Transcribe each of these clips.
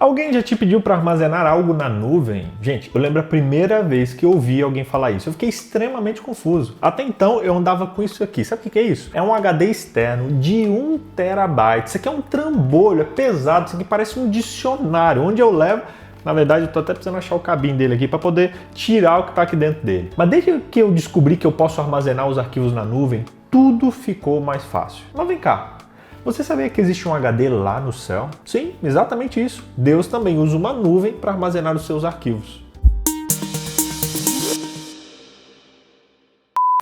Alguém já te pediu para armazenar algo na nuvem? Gente, eu lembro a primeira vez que eu ouvi alguém falar isso. Eu fiquei extremamente confuso. Até então eu andava com isso aqui. Sabe o que é isso? É um HD externo de 1 terabyte. Isso aqui é um trambolho, é pesado. Isso aqui parece um dicionário. Onde eu levo... Na verdade, eu tô até precisando achar o cabinho dele aqui para poder tirar o que está aqui dentro dele. Mas desde que eu descobri que eu posso armazenar os arquivos na nuvem, tudo ficou mais fácil. Mas vem cá. Você sabia que existe um HD lá no céu? Sim, exatamente isso. Deus também usa uma nuvem para armazenar os seus arquivos.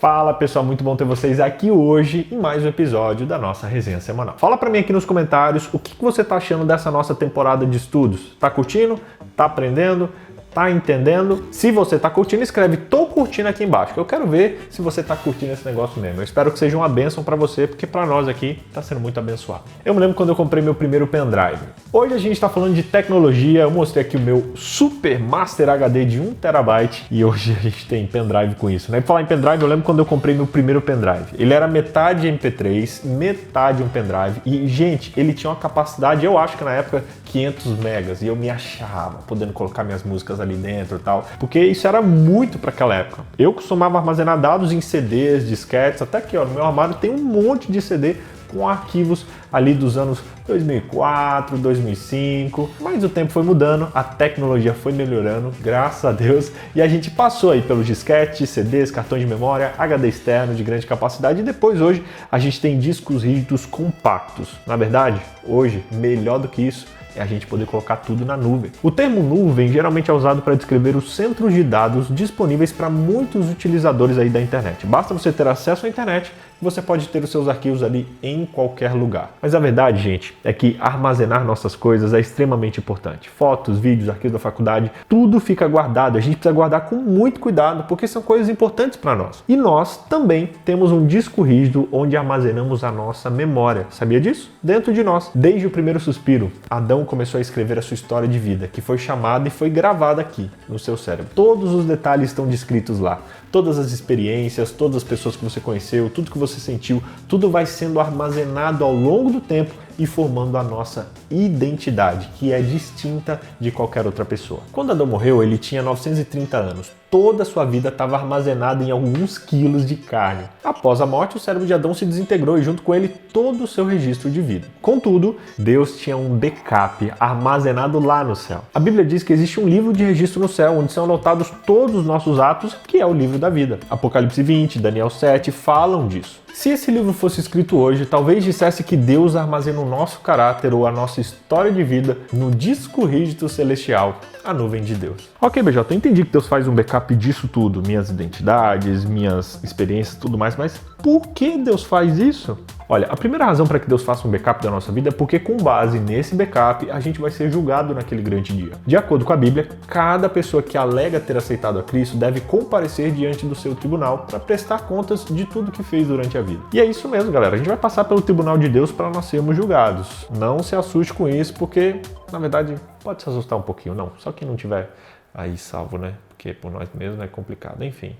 Fala pessoal, muito bom ter vocês aqui hoje em mais um episódio da nossa resenha semanal. Fala pra mim aqui nos comentários o que você tá achando dessa nossa temporada de estudos. Tá curtindo? Tá aprendendo? Tá entendendo? Se você tá curtindo, escreve "tô curtindo" aqui embaixo, que eu quero ver se você tá curtindo esse negócio mesmo. Eu espero que seja uma bênção para você, porque para nós aqui tá sendo muito abençoado. Eu me lembro quando eu comprei meu primeiro pendrive. Hoje a gente tá falando de tecnologia, eu mostrei aqui o meu Super Master HD de 1 terabyte e hoje a gente tem pendrive com isso, né? Pra falar em pendrive, eu lembro quando eu comprei meu primeiro pendrive. Ele era metade MP3, metade um pendrive e, gente, ele tinha uma capacidade, eu acho que na época, 500 megas e eu me achava podendo colocar minhas músicas ali dentro e tal, porque isso era muito para aquela época. Eu costumava armazenar dados em CDs, disquetes, até aqui ó, no meu armário tem um monte de CD com arquivos ali dos anos 2004, 2005, mas o tempo foi mudando, a tecnologia foi melhorando, graças a Deus, e a gente passou aí pelos disquetes, CDs, cartões de memória, HD externo de grande capacidade e depois hoje a gente tem discos rígidos compactos. Na verdade, hoje, melhor do que isso, é a gente poder colocar tudo na nuvem. O termo nuvem geralmente é usado para descrever os centros de dados disponíveis para muitos utilizadores aí da internet. Basta você ter acesso à internet, você pode ter os seus arquivos ali em qualquer lugar. Mas a verdade, gente, é que armazenar nossas coisas é extremamente importante. Fotos, vídeos, arquivos da faculdade, tudo fica guardado. A gente precisa guardar com muito cuidado, porque são coisas importantes para nós. E nós também temos um disco rígido onde armazenamos a nossa memória. Sabia disso? Dentro de nós. Desde o primeiro suspiro, Adão começou a escrever a sua história de vida, que foi chamada e foi gravada aqui, no seu cérebro. Todos os detalhes estão descritos lá. Todas as experiências, todas as pessoas que você conheceu, tudo que você sentiu, tudo vai sendo armazenado ao longo do tempo e formando a nossa identidade, que é distinta de qualquer outra pessoa. Quando Adão morreu, ele tinha 930 anos. Toda a sua vida estava armazenada em alguns quilos de carne. Após a morte, o cérebro de Adão se desintegrou e junto com ele todo o seu registro de vida. Contudo, Deus tinha um backup armazenado lá no céu. A Bíblia diz que existe um livro de registro no céu, onde são anotados todos os nossos atos, que é o livro da vida. Apocalipse 20, Daniel 7 falam disso. Se esse livro fosse escrito hoje, talvez dissesse que Deus armazena o nosso caráter ou a nossa história de vida no disco rígido celestial, a nuvem de Deus. Ok, BJ, eu entendi que Deus faz um backup disso tudo, minhas identidades, minhas experiências e tudo mais, mas por que Deus faz isso? Olha, a primeira razão para que Deus faça um backup da nossa vida é porque com base nesse backup a gente vai ser julgado naquele grande dia. De acordo com a Bíblia, cada pessoa que alega ter aceitado a Cristo deve comparecer diante do seu tribunal para prestar contas de tudo que fez durante a vida. E é isso mesmo, galera. A gente vai passar pelo tribunal de Deus para nós sermos julgados. Não se assuste com isso, porque, na verdade, pode se assustar um pouquinho, não. Só quem não tiver aí salvo, né? Porque por nós mesmos é complicado. Enfim.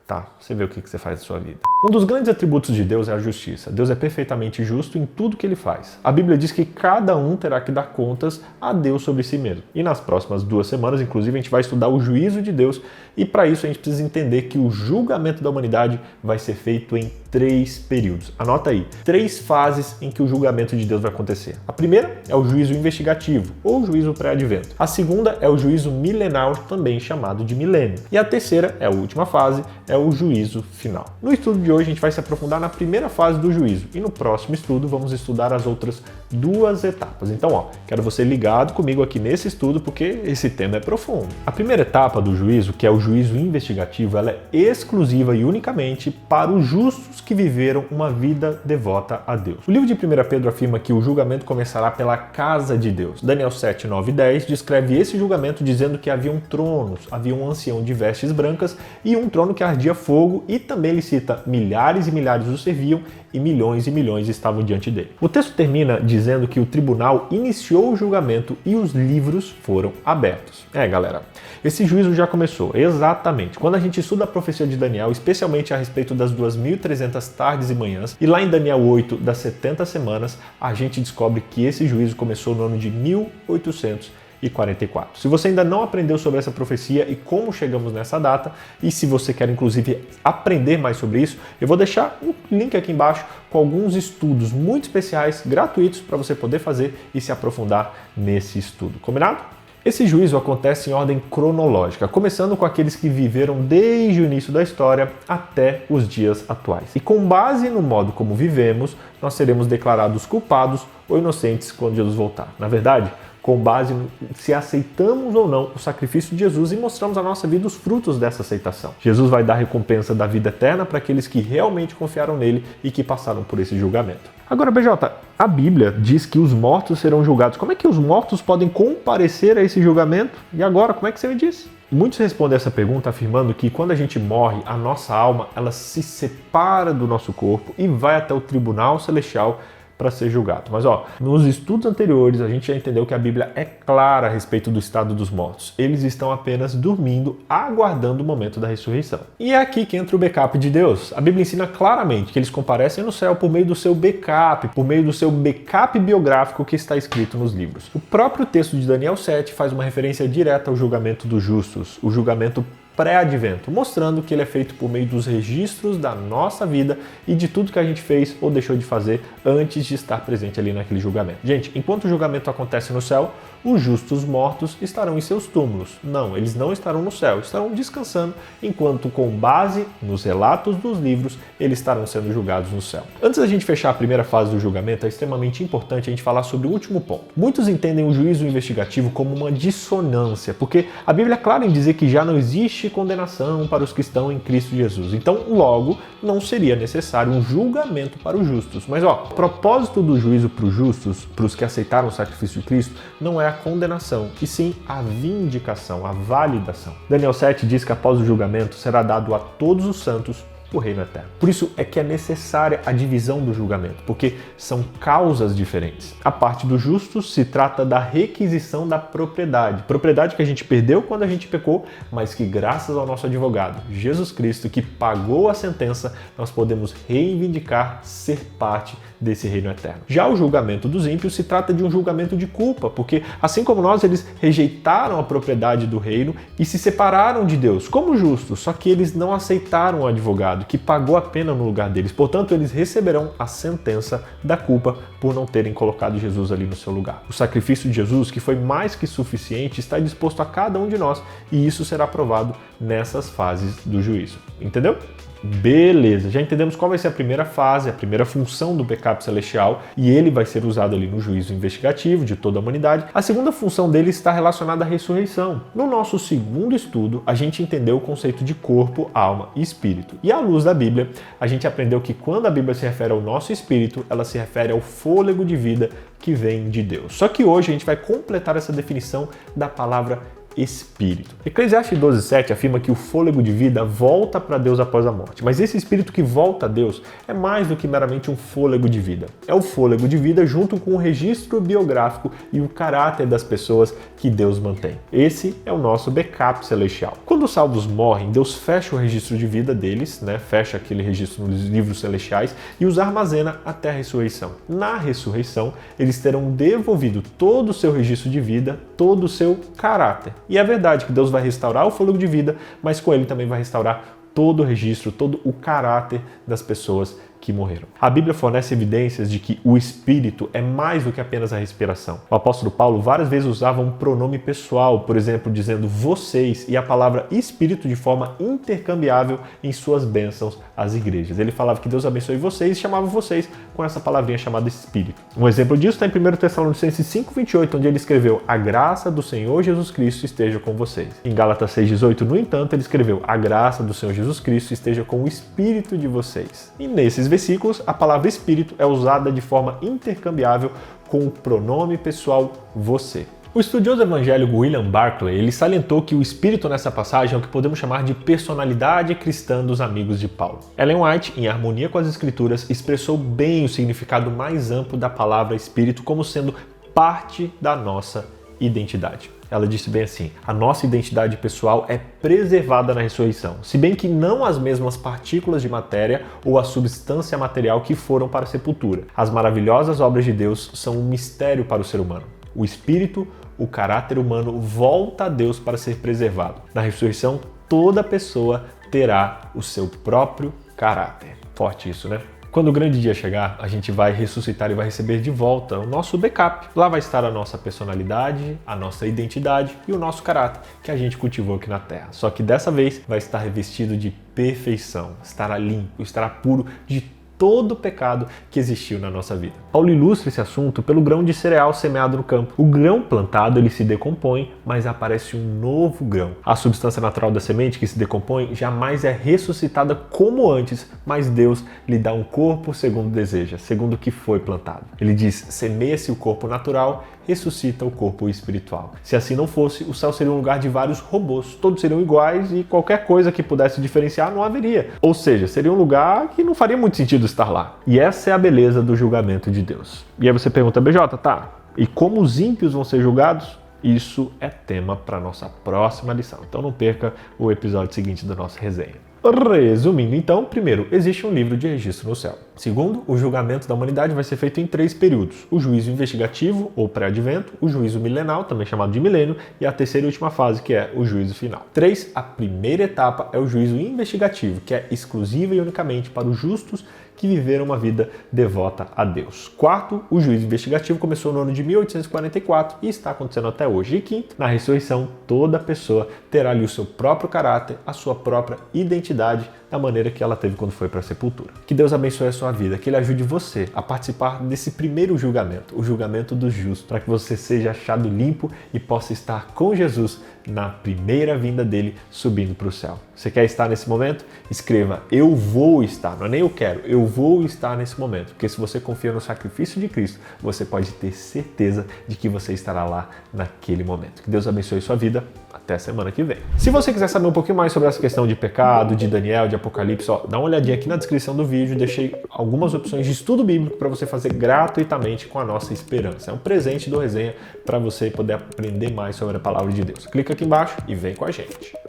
Tá, você vê o que você faz da sua vida. Um dos grandes atributos de Deus é a justiça. Deus é perfeitamente justo em tudo que ele faz. A Bíblia diz que cada um terá que dar contas a Deus sobre si mesmo. E nas próximas 2 semanas, inclusive, a gente vai estudar o juízo de Deus e para isso a gente precisa entender que o julgamento da humanidade vai ser feito em 3 períodos. Anota aí, 3 fases em que o julgamento de Deus vai acontecer. A primeira é o juízo investigativo, ou juízo pré-advento. A segunda é o juízo milenar, também chamado de milênio. E a terceira, é a última fase, é o juízo final. No estudo de hoje a gente vai se aprofundar na primeira fase do juízo e no próximo estudo vamos estudar as outras 2 etapas. Então, ó, quero você ligado comigo aqui nesse estudo porque esse tema é profundo. A primeira etapa do juízo, que é o juízo investigativo, ela é exclusiva e unicamente para os justos que viveram uma vida devota a Deus. O livro de 1 Pedro afirma que o julgamento começará pela casa de Deus. Daniel 7, 9 e 10 descreve esse julgamento dizendo que haviam tronos, havia um ancião de vestes brancas e um trono que ardia fogo, e também ele cita milhares e milhares o serviam e milhões estavam diante dele. O texto termina dizendo que o tribunal iniciou o julgamento e os livros foram abertos. Galera, esse juízo já começou, exatamente. Quando a gente estuda a profecia de Daniel, especialmente a respeito das 2.300 tardes e manhãs, e lá em Daniel 8, das 70 semanas, a gente descobre que esse juízo começou no ano de 1800 e 44. Se você ainda não aprendeu sobre essa profecia e como chegamos nessa data, e se você quer inclusive aprender mais sobre isso, eu vou deixar um link aqui embaixo com alguns estudos muito especiais, gratuitos, para você poder fazer e se aprofundar nesse estudo. Combinado? Esse juízo acontece em ordem cronológica, começando com aqueles que viveram desde o início da história até os dias atuais. E com base no modo como vivemos, nós seremos declarados culpados ou inocentes quando Jesus voltar. Na verdade, com base se aceitamos ou não o sacrifício de Jesus e mostramos à nossa vida os frutos dessa aceitação. Jesus vai dar a recompensa da vida eterna para aqueles que realmente confiaram nele e que passaram por esse julgamento. Agora, BJ, a Bíblia diz que os mortos serão julgados. Como é que os mortos podem comparecer a esse julgamento? E agora, como é que você me diz? Muitos respondem essa pergunta afirmando que quando a gente morre, a nossa alma ela se separa do nosso corpo e vai até o tribunal celestial para ser julgado. Mas nos estudos anteriores a gente já entendeu que a Bíblia é clara a respeito do estado dos mortos. Eles estão apenas dormindo, aguardando o momento da ressurreição. E é aqui que entra o backup de Deus. A Bíblia ensina claramente que eles comparecem no céu por meio do seu backup, por meio do seu backup biográfico que está escrito nos livros. O próprio texto de Daniel 7 faz uma referência direta ao julgamento dos justos, o julgamento pré-advento, mostrando que ele é feito por meio dos registros da nossa vida e de tudo que a gente fez ou deixou de fazer antes de estar presente ali naquele julgamento. Gente, enquanto o julgamento acontece no céu, os justos mortos estarão em seus túmulos. Não, eles não estarão no céu, estarão descansando, enquanto com base nos relatos dos livros, eles estarão sendo julgados no céu. Antes da gente fechar a primeira fase do julgamento, é extremamente importante a gente falar sobre o último ponto. Muitos entendem o juízo investigativo como uma dissonância, porque a Bíblia é clara em dizer que já não existe condenação para os que estão em Cristo Jesus. Então, logo, não seria necessário um julgamento para os justos. Mas, o propósito do juízo para os justos, para os que aceitaram o sacrifício de Cristo, não é a condenação, e sim a vindicação, a validação. Daniel 7 diz que após o julgamento será dado a todos os santos o reino eterno. Por isso é que é necessária a divisão do julgamento, porque são causas diferentes. A parte dos justos se trata da requisição da propriedade que a gente perdeu quando a gente pecou, mas que graças ao nosso advogado, Jesus Cristo, que pagou a sentença, nós podemos reivindicar ser parte desse reino eterno. Já o julgamento dos ímpios se trata de um julgamento de culpa, porque assim como nós, eles rejeitaram a propriedade do reino e se separaram de Deus como justos, só que eles não aceitaram o advogado que pagou a pena no lugar deles. Portanto, eles receberão a sentença da culpa por não terem colocado Jesus ali no seu lugar. O sacrifício de Jesus, que foi mais que suficiente, está disposto a cada um de nós e isso será provado nessas fases do juízo. Entendeu? Beleza, já entendemos qual vai ser a primeira fase, a primeira função do backup celestial e ele vai ser usado ali no juízo investigativo de toda a humanidade. A segunda função dele está relacionada à ressurreição. No nosso segundo estudo, a gente entendeu o conceito de corpo, alma e espírito. E à luz da Bíblia, a gente aprendeu que quando a Bíblia se refere ao nosso espírito, ela se refere ao fôlego de vida que vem de Deus. Só que hoje a gente vai completar essa definição da palavra espírito. Eclesiastes 12:7 afirma que o fôlego de vida volta para Deus após a morte, mas esse espírito que volta a Deus é mais do que meramente um fôlego de vida. É o fôlego de vida junto com o registro biográfico e o caráter das pessoas que Deus mantém. Esse é o nosso backup celestial. Quando os salvos morrem, Deus fecha o registro de vida deles, fecha aquele registro nos livros celestiais e os armazena até a ressurreição. Na ressurreição, eles terão devolvido todo o seu registro de vida, todo o seu caráter. E é verdade que Deus vai restaurar o fôlego de vida, mas com ele também vai restaurar todo o registro, todo o caráter das pessoas que morreram. A Bíblia fornece evidências de que o espírito é mais do que apenas a respiração. O apóstolo Paulo várias vezes usava um pronome pessoal, por exemplo, dizendo vocês e a palavra espírito de forma intercambiável em suas bênçãos às igrejas. Ele falava que Deus abençoe vocês e chamava vocês com essa palavrinha chamada espírito. Um exemplo disso está em 1 Tessalonicenses 5:28, onde ele escreveu a graça do Senhor Jesus Cristo esteja com vocês. Em Gálatas 6:18, no entanto, ele escreveu a graça do Senhor Jesus Cristo esteja com o espírito de vocês. E nesses versículos, a palavra espírito é usada de forma intercambiável com o pronome pessoal você. O estudioso evangélico William Barclay, ele salientou que o espírito nessa passagem é o que podemos chamar de personalidade cristã dos amigos de Paulo. Ellen White, em harmonia com as escrituras, expressou bem o significado mais amplo da palavra espírito como sendo parte da nossa identidade. Ela disse bem assim: a nossa identidade pessoal é preservada na ressurreição, se bem que não as mesmas partículas de matéria ou a substância material que foram para a sepultura. As maravilhosas obras de Deus são um mistério para o ser humano. O espírito, o caráter humano volta a Deus para ser preservado. Na ressurreição, toda pessoa terá o seu próprio caráter. Forte isso, né? Quando o grande dia chegar, a gente vai ressuscitar e vai receber de volta o nosso backup. Lá vai estar a nossa personalidade, a nossa identidade e o nosso caráter que a gente cultivou aqui na Terra. Só que dessa vez vai estar revestido de perfeição, estará limpo, estará puro de todo o pecado que existiu na nossa vida. Paulo ilustra esse assunto pelo grão de cereal semeado no campo. O grão plantado ele se decompõe, mas aparece um novo grão. A substância natural da semente que se decompõe jamais é ressuscitada como antes, mas Deus lhe dá um corpo segundo deseja, segundo o que foi plantado. Ele diz: semeia-se o corpo natural, ressuscita o corpo espiritual. Se assim não fosse, o céu seria um lugar de vários robôs, todos seriam iguais e qualquer coisa que pudesse diferenciar não haveria. Ou seja, seria um lugar que não faria muito sentido estar lá. E essa é a beleza do julgamento de Deus. E aí você pergunta: BJ, tá, e como os ímpios vão ser julgados? Isso é tema para nossa próxima lição. Então não perca o episódio seguinte da nossa resenha. Resumindo então, primeiro, existe um livro de registro no céu. Segundo, o julgamento da humanidade vai ser feito em 3 períodos: o juízo investigativo, ou pré-advento, o juízo milenal, também chamado de milênio, e a terceira e última fase, que é o juízo final. 3, a primeira etapa é o juízo investigativo, que é exclusiva e unicamente para os justos que viveram uma vida devota a Deus. Quarto, o juízo investigativo começou no ano de 1844 e está acontecendo até hoje. E quinto, na ressurreição, toda pessoa terá ali o seu próprio caráter, a sua própria identidade, da maneira que ela teve quando foi para a sepultura. Que Deus abençoe a sua vida, que Ele ajude você a participar desse primeiro julgamento, o julgamento dos justos, para que você seja achado limpo e possa estar com Jesus na primeira vinda dele subindo para o céu. Você quer estar nesse momento? Escreva: eu vou estar, não é nem eu quero, eu vou estar nesse momento. Porque se você confia no sacrifício de Cristo, você pode ter certeza de que você estará lá naquele momento. Que Deus abençoe a sua vida. Até semana que vem. Se você quiser saber um pouquinho mais sobre essa questão de pecado, de Daniel, de Apocalipse, dá uma olhadinha aqui na descrição do vídeo. Deixei algumas opções de estudo bíblico para você fazer gratuitamente com a nossa esperança. É um presente do Resenha para você poder aprender mais sobre a palavra de Deus. Clica aqui embaixo e vem com a gente.